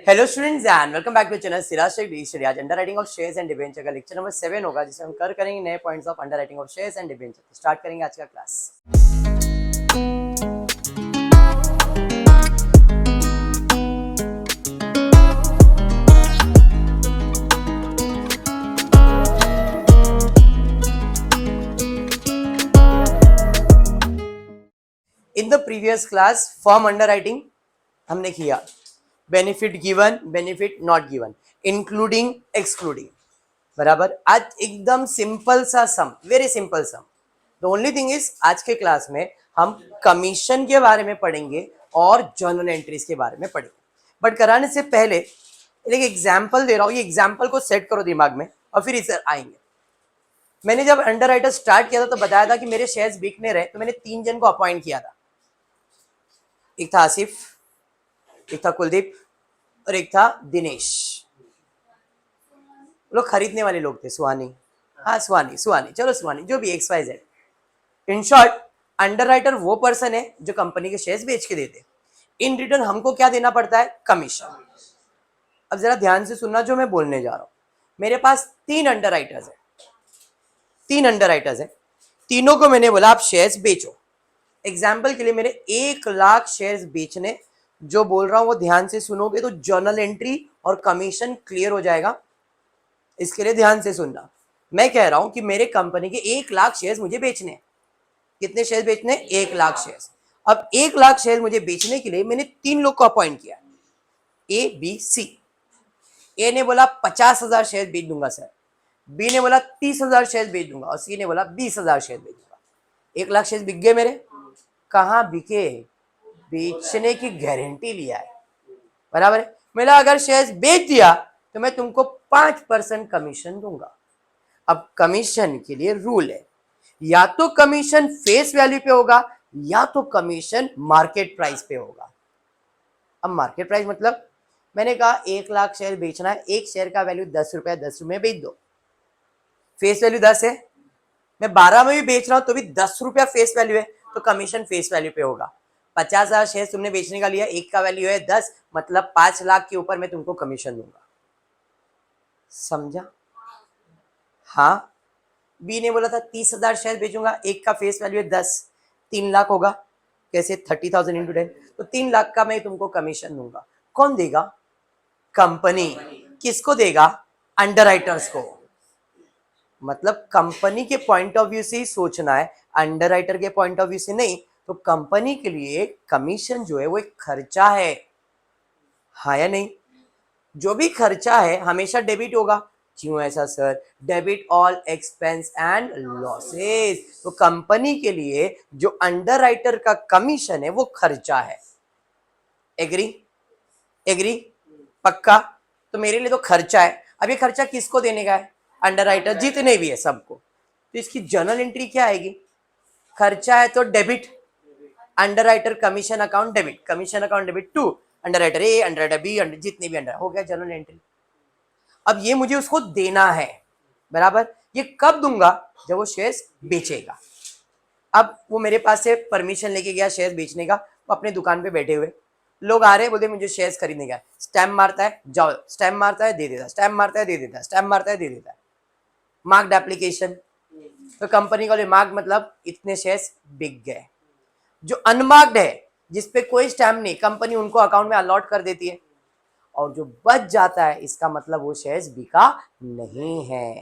Hello students and welcome back to channel Siraj Shaikh the study. आज underwriting of shares and debenture का lecture number 7 होगा, जिसमें हम करेंगे नए points of underwriting of shares and debenture. Start करेंगे आज का class. In the previous class form underwriting हमने किया, benefit given, benefit not given, including excluding, बराबर। आज एकदम सिंपल सा sum, very simple sum. The only thing is आज के क्लास में हम कमीशन के बारे में पढ़ेंगे और जर्नल एंट्रीज के बारे में पढ़ेंगे। बट कराने से पहले एक एग्जाम्पल दे रहा हूँ, ये एग्जाम्पल को सेट करो दिमाग में और फिर इसे आएंगे। मैंने जब अंडर राइटर स्टार्ट किया था तो बताया था कि मेरे शेयर्स बिकने रहे, तो मैंने 3 जन को अपॉइंट किया था। एक था आसिफ, एक था कुलदीप और एक था दिनेश। लोग खरीदने वाले लोग थे, सुहानी, हाँ सुहानी, चलो सुहानी, जो भी XYZ। In short under writer वो पर्सन है जो कंपनी के शेयर्स बेच के देते। इन रिटर्न हमको क्या देना पड़ता है? कमीशन। अब जरा ध्यान से सुनना जो मैं बोलने जा रहा हूं। मेरे पास 3 अंडर राइटर्स है, 3 अंडर राइटर्स है। तीनों को मैंने बोला आप शेयर्स बेचो। एग्जाम्पल के लिए मेरे 1 लाख शेयर्स बेचने, जो बोल रहा हूं वो ध्यान से सुनोगे तो जर्नल एंट्री और कमीशन क्लियर हो जाएगा। इसके लिए ध्यान से सुनना। मैं कह रहा हूं कि मेरे कंपनी के 1 लाख शेयर्स मुझे बेचने। कितने शेयर्स बेचने? 1 लाख शेयर्स। अब 1 लाख शेयर्स मुझे बेचने के लिए मैंने 3 लोग को अपॉइंट किया, A B C। ए ने बोला 50,000 शेयर बेच दूंगा सर, बी ने बोला 30,000 शेयर बेच दूंगा और सी ने बोला 20,000 शेयर बेच दूंगा। 1 लाख शेयर बिक गए मेरे। कहाँ बिके? बेचने की गारंटी लिया है, बराबर है। मेरा अगर शेयर्स बेच दिया तो मैं तुमको 5% कमीशन दूंगा। अब कमीशन के लिए रूल है, या तो कमीशन फेस वैल्यू पे होगा या तो कमीशन मार्केट प्राइस पे होगा। अब मार्केट प्राइस मतलब मैंने कहा 1 लाख शेयर बेचना है, एक शेयर का वैल्यू 10 रुपया, 10 रुपये बेच दो। फेस वैल्यू 10 है, मैं 12 में भी बेच रहा हूं तो भी 10 रुपया फेस वैल्यू है, तो कमीशन फेस वैल्यू पे होगा। 50,000 शेयर तुमने बेचने का लिया, एक का वैल्यू है 10, मतलब 5 लाख के ऊपर मैं तुमको कमीशन दूंगा। समझा? हाँ। बी ने बोला था 30,000 शेयर बेचूंगा, एक का फेस वैल्यू है 10, 3 लाख होगा। कैसे? 30,000 इंटू 10, तो 3 लाख का मैं तुमको कमीशन दूंगा। कौन देगा? कंपनी। किसको देगा? अंडरराइटर्स को। मतलब कंपनी के पॉइंट ऑफ व्यू से ही सोचना है, अंडरराइटर के पॉइंट ऑफ व्यू से नहीं। तो कंपनी के लिए कमीशन जो है वो एक खर्चा है, हाँ या नहीं? जो भी खर्चा है हमेशा डेबिट होगा। क्यों ऐसा sir? Debit all expense and losses. तो कंपनी के लिए जो अंडरराइटर का कमीशन है वो खर्चा है। एग्री? एग्री? पक्का? तो मेरे लिए तो खर्चा है। अब ये खर्चा किसको देने का है? अंडरराइटर, जितने भी है सबको। तो इसकी जर्नल एंट्री क्या आएगी? खर्चा है तो debit, underwriter commission account debit, commission account debit to underwriter A, underwriter B, जितने भी अंडर, हो गया जर्नल एंट्री। अब ये मुझे उसको देना है, बराबर। ये कब दूंगा? जब वो शेयर्स बेचेगा। अब वो मेरे पास से परमिशन लेके गया शेयर्स बेचने का, वो अपने दुकान पे बैठे हुए लोग आ रहे हैं, बोलते मुझे शेयर्स खरीदने का। स्टैम्प मारता है, जाओ, स्टैम्प मारता है, दे देता, स्टैम्प मारता है, दे देता, स्टैम्प मारता है, दे देता है। मार्क्ड एप्लीकेशन, तो कंपनी का मार्क मतलब इतने शेयर्स बिक गए। जो अनमार्क्ड है, जिसपे कोई स्टैम्प नहीं, कंपनी उनको अकाउंट में अलॉट कर देती है। और जो बच जाता है, इसका मतलब वो शेयर्स बिका नहीं है।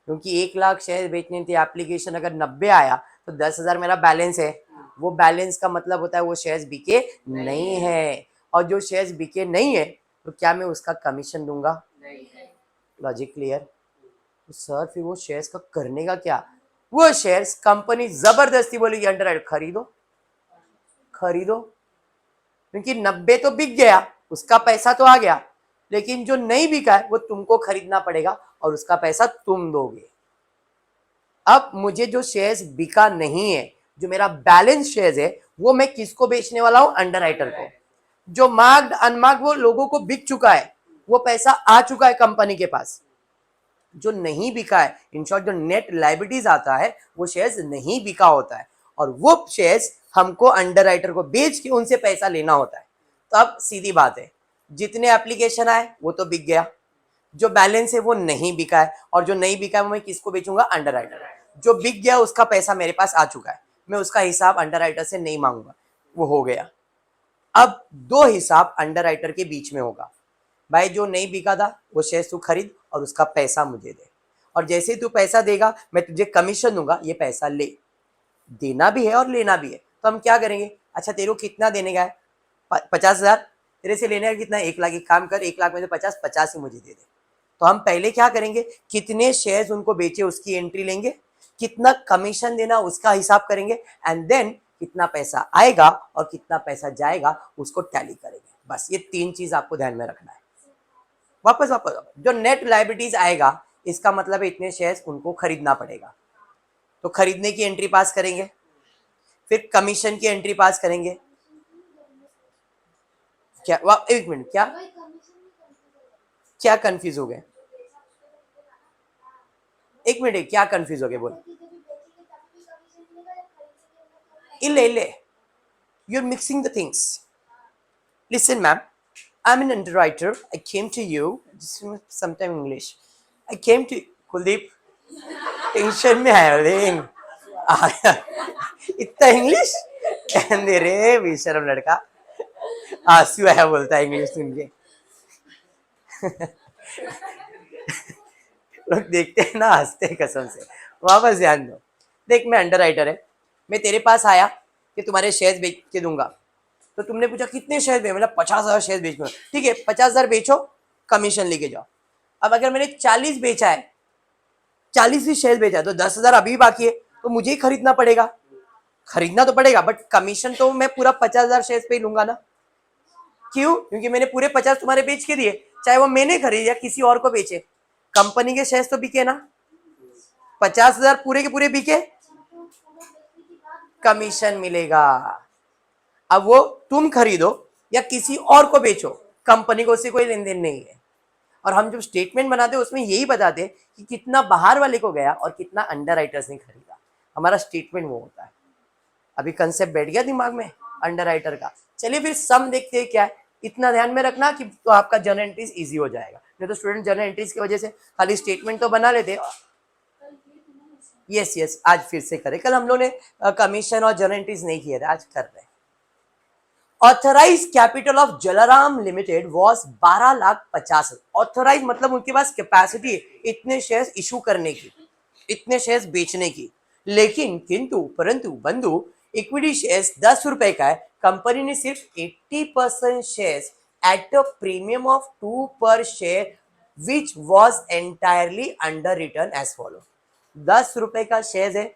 क्योंकि 1 लाख शेयर बेचने थे, एप्लीकेशन अगर 90 आया तो 10,000 मेरा बैलेंस है। वो बैलेंस का मतलब होता है वो शेयर्स बिके नहीं है। और जो शेयर्स बिके नहीं है तो क्या मैं उसका कमीशन दूंगा? Logic clear? तो सर फिर वो शेयर्स का करने का क्या? वो शेयर्स कंपनी जबरदस्ती बोलेगी अंडरराइटर खरीदो, खरीदो। क्योंकि 90 तो बिक गया, उसका पैसा तो आ गया, लेकिन जो नहीं बिका है वो तुमको खरीदना पड़ेगा और उसका पैसा तुम दोगे। अब मुझे जो शेयर्स बिका नहीं है, जो मेरा बैलेंस शेयर्स है, वो मैं किसको बेचने वाला हूं? अंडरराइटर को। जो मार्क्ड अनमार्क्ड वो लोगों को बिक चुका है, वो पैसा आ चुका है कंपनी के पास। जो नहीं बिका है, इन शॉर्ट जो नेट लायबिलिटीज आता है, वो शेयर्स नहीं बिका होता है और वो शेयर्स हमको अंडरराइटर को बेच के उनसे पैसा लेना होता है। तो अब सीधी बात है, जितने एप्लीकेशन आए वो तो बिक गया, जो बैलेंस है वो नहीं बिका है, और जो नहीं बिका है वो मैं किसको बेचूंगा? अंडरराइटर। जो बिक गया उसका पैसा मेरे पास आ चुका है, मैं उसका हिसाब अंडरराइटर से नहीं मांगूंगा, वो हो गया। अब दो हिसाब अंडरराइटर के बीच में होगा, भाई जो नहीं बिका था वो शेयर तू खरीद और उसका पैसा मुझे दे, और जैसे ही तू पैसा देगा मैं तुझे कमीशन दूंगा, ये पैसा ले। देना भी है और लेना भी है, तो हम क्या करेंगे? अच्छा तेरे को कितना देने का है? 50,000। तेरे से लेने का कितना? 1 लाख। एक काम कर, 1 लाख में से 50 ही मुझे दे दे। तो हम पहले क्या करेंगे? कितने शेयर्स उनको बेचे उसकी एंट्री लेंगे, कितना कमीशन देना उसका हिसाब करेंगे, एंड देन कितना पैसा आएगा और कितना पैसा जाएगा उसको टैली करेंगे। बस ये 3 चीज आपको ध्यान में रखना है। वापस वापस वापस। जो नेट लायबिलिटीज आएगा इसका मतलब है इतने शेयर्स उनको खरीदना पड़ेगा, तो खरीदने की एंट्री पास करेंगे, फिर कमीशन की एंट्री पास करेंगे। क्या? एक मिनट, क्या क्या कंफ्यूज हो गए? एक मिनट, क्या कंफ्यूज हो गए? बोल। इल्ले इल्ले, you are mixing the things. Listen, ma'am, I'm an underwriter. I came to you. Sometime English. I came to Kuldeep. Tension में है लेकिन आया इतना इंग्लिश कहने रे बेशरम लड़का, आंसू आया बोलता है इंग्लिश सुन के। लोग देखते हैं ना हंसते हैं कसम से। वापस ध्यान दो। देख मैं अंडरराइटर है, मैं तेरे पास आया कि तुम्हारे शेयर बेच के दूंगा, तो तुमने पूछा कितने शेयर बेच, मतलब 50,000 शेयर बेच। ठीक है 50,000 बेचो, कमीशन लेके जाओ। अब अगर मैंने 40 बेचा है, 40 ही शेयर बेचा है, तो 10,000 अभी बाकी है, तो मुझे ही खरीदना पड़ेगा। खरीदना तो पड़ेगा बट कमीशन तो मैं पूरा 50,000 शेयर पे ही लूंगा ना। क्यों? क्योंकि मैंने पूरे 50 तुम्हारे बेच के दिए, चाहे वो मैंने खरीदे या किसी और को बेचे, कंपनी के शेयर तो बिके ना। 50,000 पूरे के पूरे बिके, कमीशन मिलेगा। अब वो तुम खरीदो या किसी और को बेचो, कंपनी को उससे कोई लेन देन नहीं है। और हम जब स्टेटमेंट बनाते हैं उसमें यही बताते हैं कि कितना बाहर वाले को गया और कितना अंडरराइटर्स ने खरीदा, हमारा स्टेटमेंट वो होता है। अभी कंसेप्ट बैठ गया दिमाग में अंडरराइटर का। चलिए फिर सम देखते हैं क्या है। इतना ध्यान में रखना कि तो आपका जर्नल एंट्रीज इजी हो जाएगा, नहीं तो स्टूडेंट जर्नल एंट्रीज की वजह से खाली स्टेटमेंट तो बना लेते। यस यस, आज फिर से करें। कल हम लोगों ने कमीशन और जर्नल एंट्रीज नहीं किए थे, आज कर रहे हैं। Authorise capital of Jalaram limited was 12,50,000। Authorise मतलब उनके पास कैपेसिटी इतने शेयर्स इशू करने की, इतने शेयर्स बेचने की। लेकिन किंतु परंतु बंधु इक्विटी शेयर्स 10 रुपए का है, कंपनी ने सिर्फ 80% shares at a premium of 2 पर share which was entirely under return as follow. 10 रुपए का शेयर है,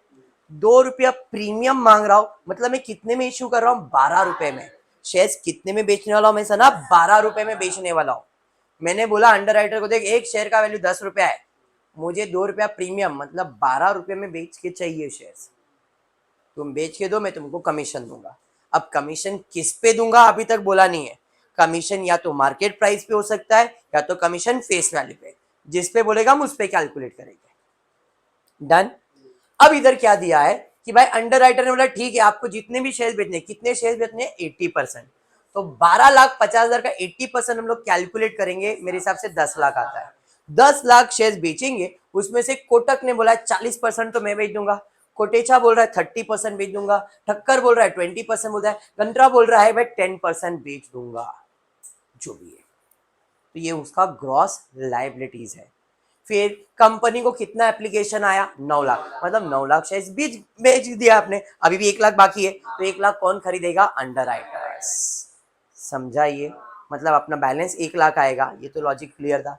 2 रुपया प्रीमियम मांग रहा हूं, मतलब मैं कितने में इश्यू कर रहा हूं? 12 रुपए में। शेयर्स कितने में बेचने वाला हूं मैं सना? 12 रुपए में बेचने वाला हूं। मैंने बोला अंडरराइटर को, देख एक शेयर का वैल्यू 10 रुपया है, मुझे 2 रुपया प्रीमियम मतलब 12 रुपए में बेच के चाहिए शेयर्स। तुम बेच के दो, मैं तुमको कमीशन दूंगा। अब कमीशन किस पे दूंगा अभी तक बोला नहीं है। कमीशन या तो मार्केट प्राइस पे हो सकता है या तो कमीशन फेस वैल्यू पे, जिस पे बोलेगा हम उस पे कैलकुलेट करेंगे। डन। अब इधर क्या दिया है कि भाई अंडरराइटर ने बोला ठीक है आपको जितने भी शेयर बेचने, कितने शेयर बेचने? 80%। तो 12,50,000 का 80% हम लोग कैलकुलेट करेंगे, मेरे हिसाब से 10 लाख आता है। 10 लाख शेयर बेचेंगे, उसमें से कोटक ने बोला 40% तो मैं बेच दूंगा, कोटेचा बोल रहा है 30% बेच दूंगा, ठक्कर बोल रहा है 20% बोल रहा है, गंत्रा बोल रहा है भाई 10% बेच दूंगा, जो भी है। तो ये उसका ग्रॉस लायबिलिटीज है। फिर कंपनी को कितना एप्लीकेशन आया? 9 लाख, मतलब 9 लाख शेयर बेच दिया आपने, अभी भी 1 लाख बाकी है, तो 1 लाख कौन खरीदेगा? अंडरराइटर्स। समझा ये? मतलब अपना बैलेंस 1 लाख आएगा, ये तो लॉजिक क्लियर था।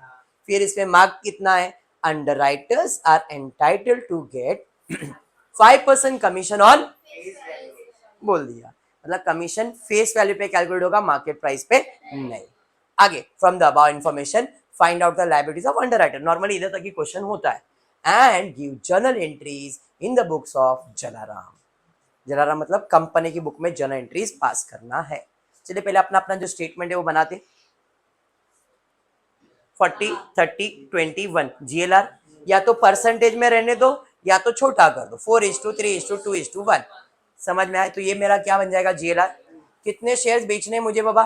फिर इसमें मार्क कितना है? Underwriters are entitled to get 5% commission on, बोल दिया, मतलब कमीशन फेस वैल्यू पे कैलकुलेट होगा, मार्केट प्राइस पे नहीं। आगे, from the above information find out the liabilities of underwriter. Normally इधर तक ही क्वेश्चन होता है। And give journal entries in the books of Jalaram. Jalaram मतलब कंपनी की बुक में जर्नल एंट्रीज पास करना है। चलिए पहले अपना अपना जो स्टेटमेंट है वो बनाते। 40 30 21 जीएलआर या तो परसेंटेज में रहने दो या तो छोटा कर दो, 4:3:2:1। समझ में आए? तो ये मेरा क्या बन जाएगा? जीएलआर। कितने शेयर्स बेचने मुझे बाबा?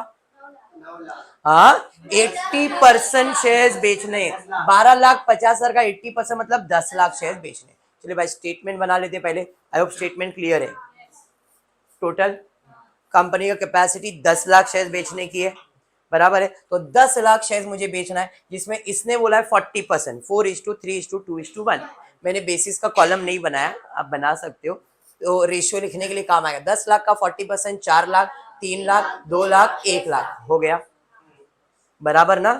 हाँ 80% शेयर्स बेचने, 12,50,000 का 80% मतलब 10 लाख शेयर्स बेचने। चलिए भाई स्टेटमेंट बना लेते पहले, आई होप स्टेटमेंट क्लियर है। टोटल कंपनी का कैपेसिटी 10 लाख शेयर्स बेचने की है, बराबर है। तो 10 लाख शेयर्स मुझे बेचना है, जिसमें इसने बोला है 40%, 4:3:2:1। मैंने बेसिस का कॉलम नहीं बनाया, आप बना सकते हो, तो रेशियो लिखने के लिए काम आएगा। 10 लाख का 40%, 4 लाख, 3 लाख, 2 लाख, 1 लाख हो गया, बराबर ना।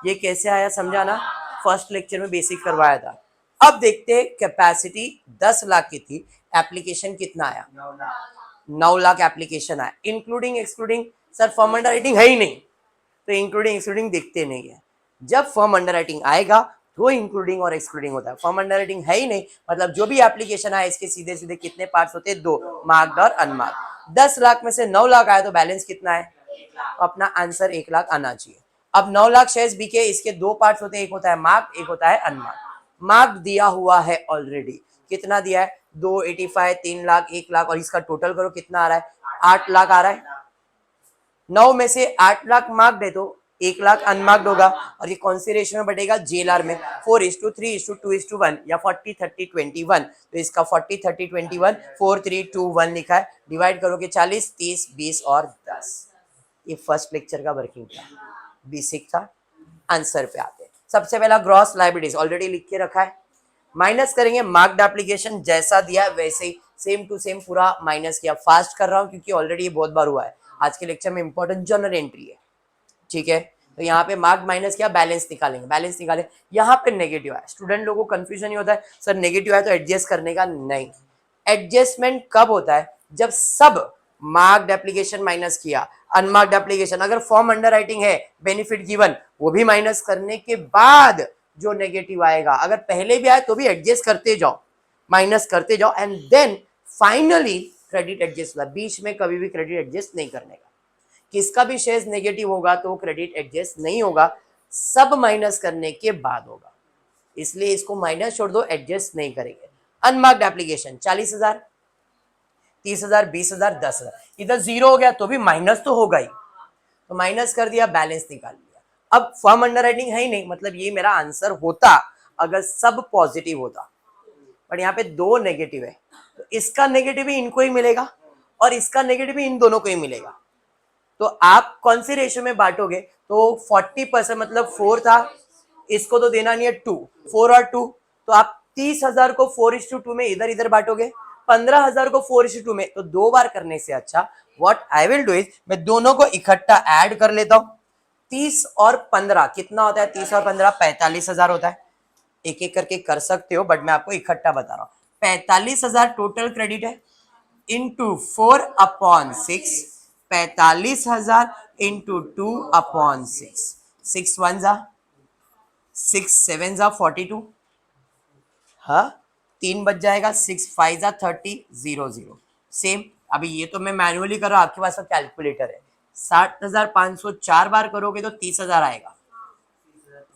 ये कैसे आया समझा ना, फर्स्ट लेक्चर में बेसिक करवाया था। अब देखते हैं, कैपेसिटी 10 लाख की थी, एप्लीकेशन कितना आया, 9 लाख एप्लीकेशन आया, including excluding. Sir firm under writing है ही नहीं, तो इंक्लूडिंग एक्सक्लूडिंग देखते नहीं है। जब फर्म अंडर राइटिंग आएगा तो इंक्लूडिंग और एक्सक्लूडिंग होता है। फर्म अंडर राइटिंग है ही नहीं, मतलब जो भी एप्लीकेशन आया इसके सीधे सीधे कितने पार्ट्स होते हैं, 2, मार्क्ड और अनमार्क्ड। 10 लाख में से 9 लाख आया तो बैलेंस कितना है, तो अपना आंसर 1 लाख आना चाहिए। अब 9 लाख शेयर्स बिके, इसके 2 पार्ट्स होते हैं, एक होता है मार्क, एक होता है अनमार्क। मार्क दिया हुआ है ऑलरेडी, कितना दिया है, 285, 3 लाख, 1 लाख, और इसका टोटल करो कितना आ रहा है, 8 लाख आ रहा है। 9 में से 8 लाख मार्क्ड है तो 1 लाख अनमार्क्ड होगा, और ये कौन सी रेशियो में बढ़ेगा, जेएलआर में, 4:3:2:1 या 40:30:21। तो इसका 40:30:21, 4:3:2:1 लिखा है। डिवाइड करोगे 40, 30, 20 और 10। ये फर्स्ट लेक्चर का वर्किंग था, बेसिक था। आंसर पे आते हैं। सबसे पहला ग्रॉस लायबिलिटीज ऑलरेडी लिख के रखा है, माइनस करेंगे मार्क्ड एप्लीकेशन, जैसा दिया है वैसे ही सेम टू सेम पूरा माइनस किया। फास्ट कर रहा हूँ क्योंकि ऑलरेडी ये बहुत बार हुआ है, आज के लेक्चर में इंपॉर्टेंट जर्नल एंट्री है, ठीक है। तो यहाँ पे मार्क माइनस किया, बैलेंस निकालेंगे, बैलेंस निकाले, यहाँ पे नेगेटिव है। स्टूडेंट लोगों को कंफ्यूजन ही होता है, सर नेगेटिव है तो एडजस्ट करने का, नहीं। एडजस्टमेंट कब होता है, जब सब मार्क्ड एप्लीकेशन माइनस किया, अनमार्क्ड एप्लीकेशन, अगर फॉर्म अंडर राइटिंग है, बेनिफिट गिवन, वो भी माइनस करने के बाद जो नेगेटिव आएगा, अगर पहले भी आए तो भी एडजस्ट करते जाओ, माइनस करते जाओ, and then finally credit adjust होगा। बीच में कभी भी क्रेडिट एडजस्ट नहीं करने का, किसका भी शेयर्स नेगेटिव होगा तो क्रेडिट एडजस्ट नहीं होगा, सब माइनस करने के बाद होगा, इसलिए इसको माइनस छोड़ दो, एडजस्ट नहीं करेंगे। अनमार्क्ड एप्लीकेशन 40,000, 30,000, 20,000, 10,000, इधर जीरो हो गया तो भी माइनस तो होगा ही, तो माइनस कर दिया, बैलेंस निकाल लिया। अब फर्म अंडर राइटिंग है ही नहीं, मतलब ये मेरा आंसर होता अगर सब पॉजिटिव होता, बट यहाँ पे 2 नेगेटिव है, तो इसका नेगेटिव भी इनको ही मिलेगा और इसका नेगेटिव भी इन दोनों को ही मिलेगा। तो आप कौन सी रेशियो में बांटोगे, तो 40% मतलब 4 था, इसको तो देना नहीं है 2, 4 और 2, तो आप 30,000 को 4:2 में इधर इधर बांटोगे, 15,000 को 4:2 में, तो 2 बार करने से अच्छा what I will do is, मैं दोनों को इकट्ठा ऐड कर लेता हूं। 30 और 15 कितना होता है, 30 और 15 45,000 होता है। एक एक करके कर सकते हो, बट मैं आपको इकट्ठा बता रहा हूं। 45,000 टोटल क्रेडिट है, इंटू 4/6, 45,000 इंटू 2/6, 6 1 जा 6 7 जा 42, हाँ 3 बच जाएगा, 6 5 जा 30, 0 0 सेम। अभी ये तो मैं मैनुअली कर रहा हूँ, आपके पास कैलकुलेटर है। 60,500 4 बार करोगे तो 30,000 आएगा,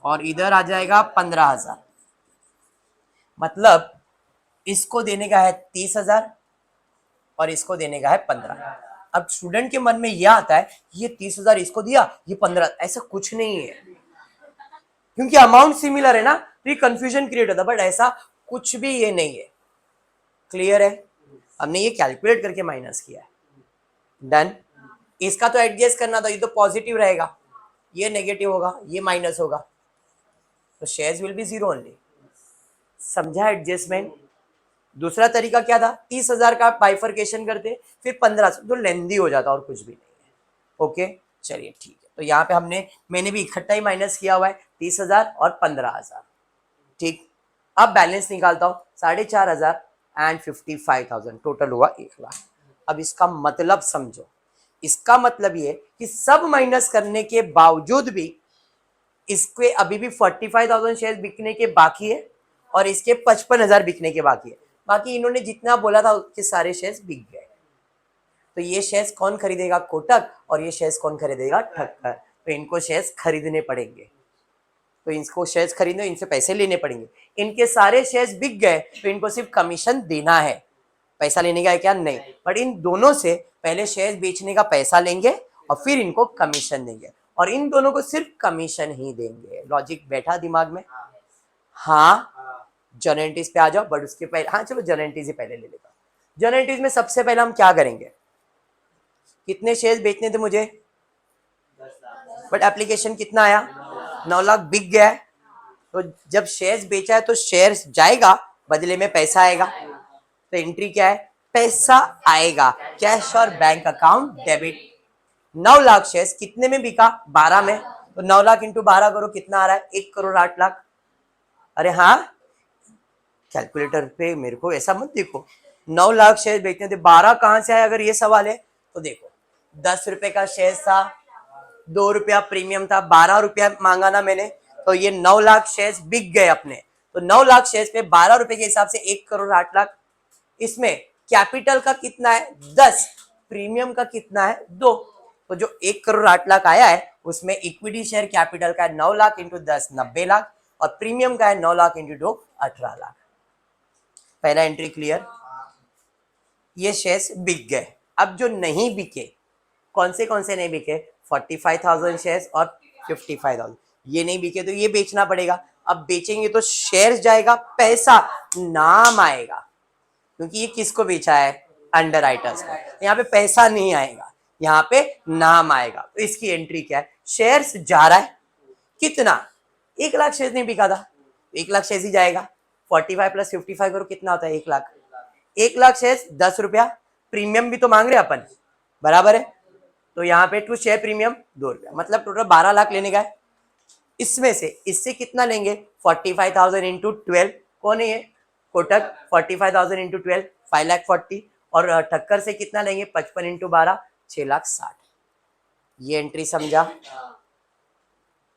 और इधर आ जाएगा 15,000, मतलब इसको देने का है 30,000 और इसको देने का है 15। अब स्टूडेंट के मन में यह आता है ये 30,000 इसको दिया, ये 15, ऐसा कुछ नहीं है, क्योंकि अमाउंट सिमिलर है ना, तो ये कंफ्यूजन क्रिएट होता है, बट ऐसा कुछ भी ये नहीं है। क्लियर है, हमने ये कैलकुलेट करके माइनस किया है, डन। इसका तो एडजस्ट करना था, ये तो पॉजिटिव रहेगा, ये नेगेटिव होगा, ये माइनस होगा, तो shares will be zero only. समझा एडजस्टमेंट। दूसरा तरीका क्या था, 30,000 का बाइफर्केशन करते, फिर 1500, तो लेंदी हो जाता और कुछ भी नहीं है। ओके चलिए ठीक है, तो यहाँ पे मैंने भी इकट्ठा ही माइनस किया हुआ है, 30,000 और 15,000, ठीक। अब बैलेंस निकालता हूँ, 4,500 एंड 55,000, टोटल हुआ 1 लाख। अब इसका मतलब समझो, इसका मतलब ये कि सब माइनस करने के बावजूद भी इसके अभी भी 45,000 शेयर बिकने के बाकी है, और इसके 55,000 बिकने के बाकी है। बाकी इन्होंने जितना बोला था उसके सारे शेयर्स बिक गए। तो ये शेयर्स कौन खरीदेगा, कोटक, और ये शेयर्स कौन खरीदेगा, ठक्कर। तो इनको शेयर्स खरीदने पड़ेंगे, तो इनको शेयर्स खरीदने, इनसे पैसे लेने पड़ेंगे। इनके सारे शेयर्स बिक गए तो इनको सिर्फ कमीशन देना है, पैसा लेने का है क्या, नहीं। बट इन दोनों से पहले शेयर्स बेचने का पैसा लेंगे और फिर इनको कमीशन देंगे, और इन दोनों को सिर्फ कमीशन ही देंगे। लॉजिक बैठा दिमाग में? हाँ, जनरल एंट्रीज पे आ जाओ, बट उसके पहले, हाँ चलो जनरल एंट्रीज ही पहले ले लेता हूँ। जनरल एंट्रीज में सबसे पहले हम क्या करेंगे, कितने शेयर्स बेचने थे मुझे, बट एप्लीकेशन कितना आया, 9 लाख बिक गया है। तो जब शेयर्स बेचा है तो शेयर्स जाएगा, बदले में पैसा आएगा। तो एंट्री क्या है, पैसा आएगा, कैश और bank account debit. 9 lakh shares कितने में बिका, 12 में। तो 9 लाख इंटू 12 करो, कितना आ रहा है, 1 करोड़ 8 लाख। अरे हाँ, कैलकुलेटर पे मेरे को ऐसा मत देखो, 9 लाख शेयर बेचने थे, 12 कहां से आए, अगर ये सवाल है तो देखो 10 रुपए का शेयर था, 2 रुपया प्रीमियम था, 12 रुपया मांगा ना मैंने, तो ये 9 लाख शेयर्स बिक गए अपने। तो 9 लाख शेयर्स पे 12 रुपए के हिसाब से 1 करोड़ 8 लाख। इसमें कैपिटल का कितना है, 10, प्रीमियम का कितना है, 2। तो जो 1 करोड़ 8 लाख आया है उसमें इक्विटी शेयर कैपिटल का है 9 लाख इंटू 10 90 लाख, और प्रीमियम का है 9 लाख इंटू 2 18 लाख। पहला एंट्री क्लियर। ये शेयर्स बिक गए। अब जो नहीं बिके, कौन से नहीं बिके, 45,000 शेयर्स और 55,000, ये नहीं बिके तो ये बेचना पड़ेगा। अब बेचेंगे तो शेयर्स जाएगा, पैसा नाम आएगा, क्योंकि ये किसको बेचा है, अंडर राइटर्स को। यहाँ पे पैसा नहीं आएगा, यहाँ पे नाम आएगा। तो इसकी एंट्री क्या है, शेयर्स जा रहा है, कितना, 1 लाख शेयर्स नहीं बिका था, 1 लाख शेयर्स ही जाएगा। 45 प्लस 55 करो, कितना होता है, 1 लाख। 1 लाख शेयर्स 10 रुपया, प्रीमियम भी तो मांग रहे अपन, बराबर है। तो यहाँ पे टू शेयर प्रीमियम 2 रुपया, मतलब टोटल 12 लाख लेने का है। इसमें से इससे कितना लेंगे, 45,000 इंटू 12, कौन है ये, कोटक। 45,000 इंटू 12 5 लाख 40, और ठक्कर से कितना लेंगे, 55 इंटू 12 6 लाख 60। ये एंट्री समझा,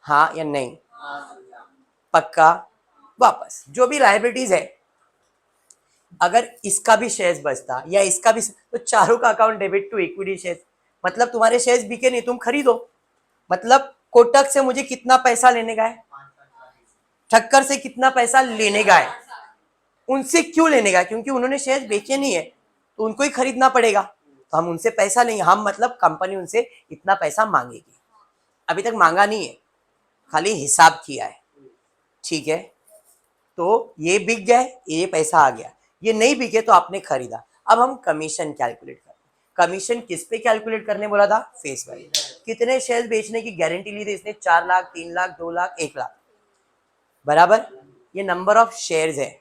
हाँ या नहीं, पक्का। वापस जो भी लायबिलिटीज है, अगर इसका भी शेयर्स बचता या इसका भी, तो चारों का account debit to equity shares. मतलब तुम्हारे शेयर्स बिके नहीं, तुम खरीदो। मतलब कोटक से मुझे कितना पैसा लेने का है, ठक्कर से कितना पैसा लेने का है, उनसे क्यों लेने का है, क्योंकि उन्होंने शेयर्स बेचे नहीं है तो उनको ही खरीदना पड़ेगा। तो हम उनसे पैसा लेंगे, हम मतलब कंपनी उनसे इतना पैसा मांगेगी। अभी तक मांगा नहीं है, खाली हिसाब किया है, ठीक है। तो ये बिक गए, ये पैसा आ गया, ये नहीं बिके तो आपने खरीदा। अब हम कमीशन कैलकुलेट करें। कमीशन किस पे कैलकुलेट करने बोला था, फेस वैल्यू। कितने शेयर बेचने की गारंटी ली थी इसने, 4 लाख 3 लाख 2 लाख 1 लाख, बराबर। ये नंबर ऑफ शेयर्स है,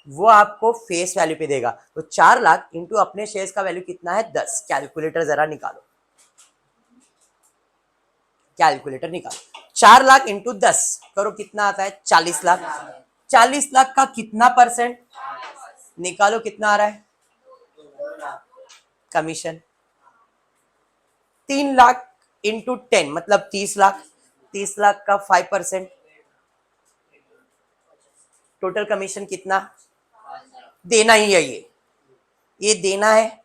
वो आपको फेस वैल्यू पे देगा। तो 4 लाख इंटू अपने शेयर्स का वैल्यू कितना है, 10। कैलकुलेटर जरा निकालो, कैलकुलेटर निकालो। 4 लाख इंटू 10 करो, कितना आता है, 40 लाख। 40 लाख का कितना परसेंट निकालो, कितना आ रहा है कमीशन। 3 लाख इंटू 10 मतलब 30 लाख। 30 लाख का 5%, टोटल कमीशन कितना देना ही है, ये देना है।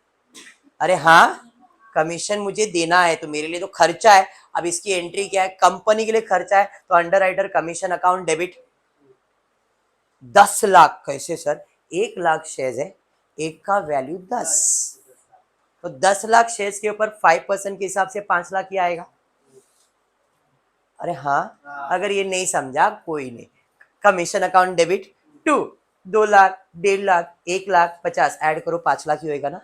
अरे हाँ, कमीशन मुझे देना है तो मेरे लिए तो खर्चा है। अब इसकी एंट्री क्या है, कंपनी के लिए खर्चा है, तो under writer commission account debit. 10 lakh कैसे सर, 1 लाख शेयर्स है, एक का वैल्यू 10, तो 10 लाख शेयर्स के ऊपर 5% के हिसाब से 5 लाख ही आएगा। अरे हाँ, अगर ये नहीं समझा कोई नहीं, commission account debit to 2 lakh 1.5 lakh 1 lakh 50 add करो, 5 लाख ही होएगा ना।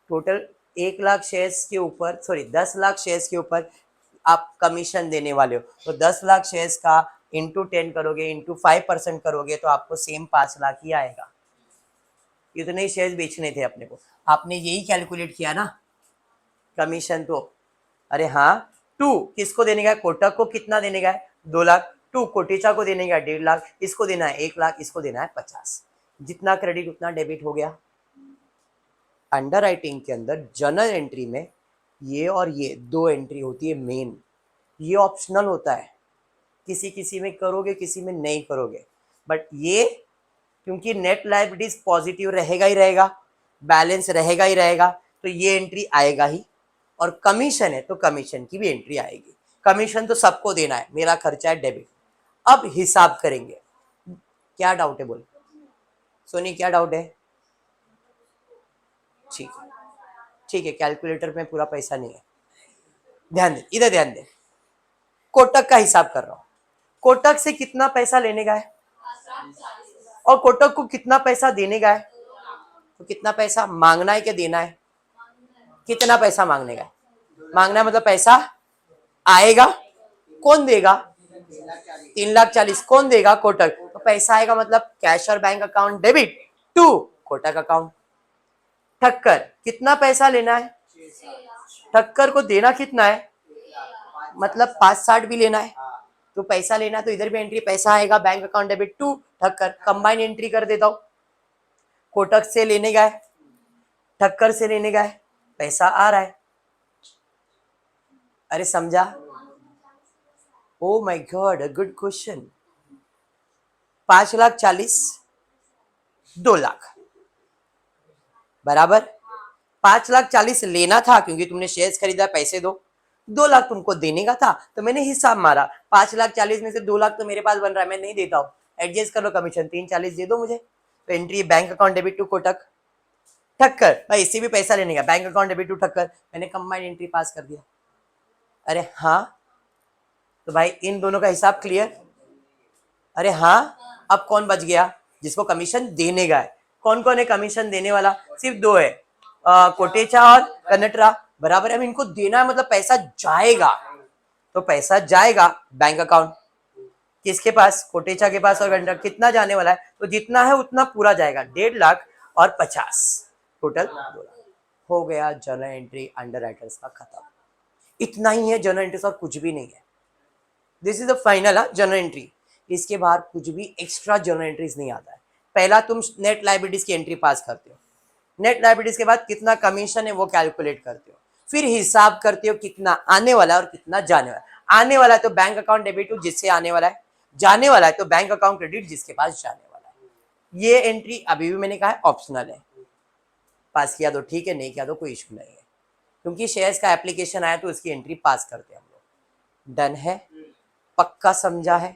टोटल 1 लाख शेयर्स के ऊपर, सॉरी 10 लाख शेयर्स के ऊपर आप कमीशन देने वाले हो, तो 10 लाख शेयर्स का इंटू 10 करोगे, इंटू 5% करोगे, तो आपको सेम 5 लाख ही आएगा। इतने ही शेयर्स बेचने थे अपने को, आपने यही कैलकुलेट किया ना कमीशन। तो अरे हाँ, 2 किसको देने का है, कोटक को कितना देने का है, 2 लाख। 2 कोटेचा को देने का है 1.5 लाख, इसको देना है 1 लाख, इसको देना है 50। जितना क्रेडिट उतना डेबिट हो गया। अंडर राइटिंग के अंदर जर्नल एंट्री में ये और ये 2 एंट्री होती है मेन, ये ऑप्शनल होता है, किसी किसी में करोगे किसी में नहीं करोगे, बट ये क्योंकि नेट लायबिलिटीज पॉजिटिव रहेगा ही रहेगा, बैलेंस रहेगा ही रहेगा, तो ये एंट्री आएगा ही। और कमीशन है तो कमीशन की भी एंट्री आएगी। कमीशन तो सबको देना है, मेरा खर्चा है डेबिट। अब हिसाब करेंगे, क्या डाउट है बोल सोनी, क्या डाउट है, ठीक है ठीक है, कैलकुलेटर में पूरा पैसा नहीं है, ध्यान दे, इधर ध्यान दे, कोटक का हिसाब कर रहा हूं। कोटक से कितना पैसा लेने का है और कोटक को कितना पैसा देने का है, तो कितना पैसा मांगना है कि देना है, कितना पैसा मांगने का है, मांगना है मतलब पैसा आएगा, कौन देगा, 3,40,000 कौन देगा, कोटक, तो पैसा आएगा मतलब कैश और bank account debit to Kotak account. Thakkar कितना पैसा लेना है, ठक्कर को देना कितना है, मतलब 5,60 भी लेना है, तो पैसा लेना है तो इधर भी एंट्री पैसा आएगा, bank account debit to Thakkar, combine entry कर देता हूं। कोटक से लेने का है, ठक्कर से लेने का है, पैसा आ रहा है, अरे समझा, oh my God, good question. 5,40,000 2,00,000 बराबर, 5,40,000 लेना था क्योंकि तुमने शेयर्स खरीदा, पैसे दो, 2,00,000 तुमको देने का था, तो मैंने हिसाब मारा, 5,40,000 में से 2,00,000 तो मेरे पास बन रहा है, मैं नहीं देता हूँ, एडजस्ट कर लो, कमीशन 3,40,000 दे दो मुझे, तो entry bank account debit to Kotak. Thakkar भाई इससे भी पैसा लेने का, bank account debit to Thakkar, मैंने कंबाइंड एंट्री पास कर दिया। अरे हाँ, तो भाई इन दोनों का हिसाब क्लियर, अरे हाँ, अब कौन बच गया जिसको कमीशन देने का है, कौन कौन है कमीशन देने वाला, सिर्फ दो है, कोटेचा और कनट्रा, बराबर है, अब इनको देना है मतलब पैसा जाएगा, तो पैसा जाएगा बैंक अकाउंट, किसके पास, कोटेचा के पास और कनट्रा, कितना जाने वाला है, तो जितना है उतना पूरा जाएगा, 1,50,000 और 50, टोटल 2,00,000 हो गया। जर्नल एंट्री अंडर राइटर्स का खत्म, इतना ही है जर्नल एंट्रीज और कुछ भी नहीं है। This is the final journal entry, इसके बाहर कुछ भी एक्स्ट्रा जर्नल एंट्रीज नहीं आता है। पहला तुम नेट लायबिलिटीज की एंट्री पास करते हो, नेट लायबिलिटीज के बाद कितना कमीशन है वो कैलकुलेट करते हो, फिर हिसाब करते हो कितना आने वाला है और कितना जाने वाला है। आने वाला है तो बैंक अकाउंट डेबिट जिससे आने वाला है, जाने वाला है तो बैंक अकाउंट क्रेडिट जिसके पास जाने वाला है। ये एंट्री अभी भी मैंने कहा है ऑप्शनल है, पास किया तो ठीक है, नहीं किया तो कोई इशू नहीं है, क्योंकि शेयर्स का एप्लीकेशन आया तो उसकी एंट्री पास करते हैं हम लोग। डन है, पक्का समझा है,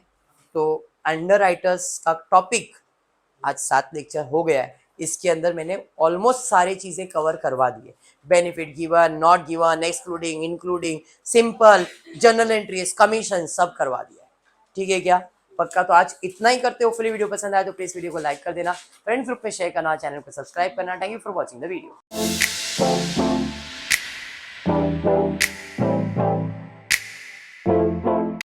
तो अंडर राइटर्स का टॉपिक आज 7 लेक्चर हो गया है, इसके अंदर मैंने ऑलमोस्ट सारी चीजें कवर करवा दी है, benefit given, not given, excluding, including, simple, journal entries, commission सब करवा दिया है, ठीक है क्या, पक्का। तो आज इतना ही करते हो, फुली वीडियो पसंद आया तो प्लीज वीडियो को लाइक कर देना, फ्रेंड्स ग्रुप में शेयर करना, चैनल को सब्सक्राइब करना। Thank you for watching the video.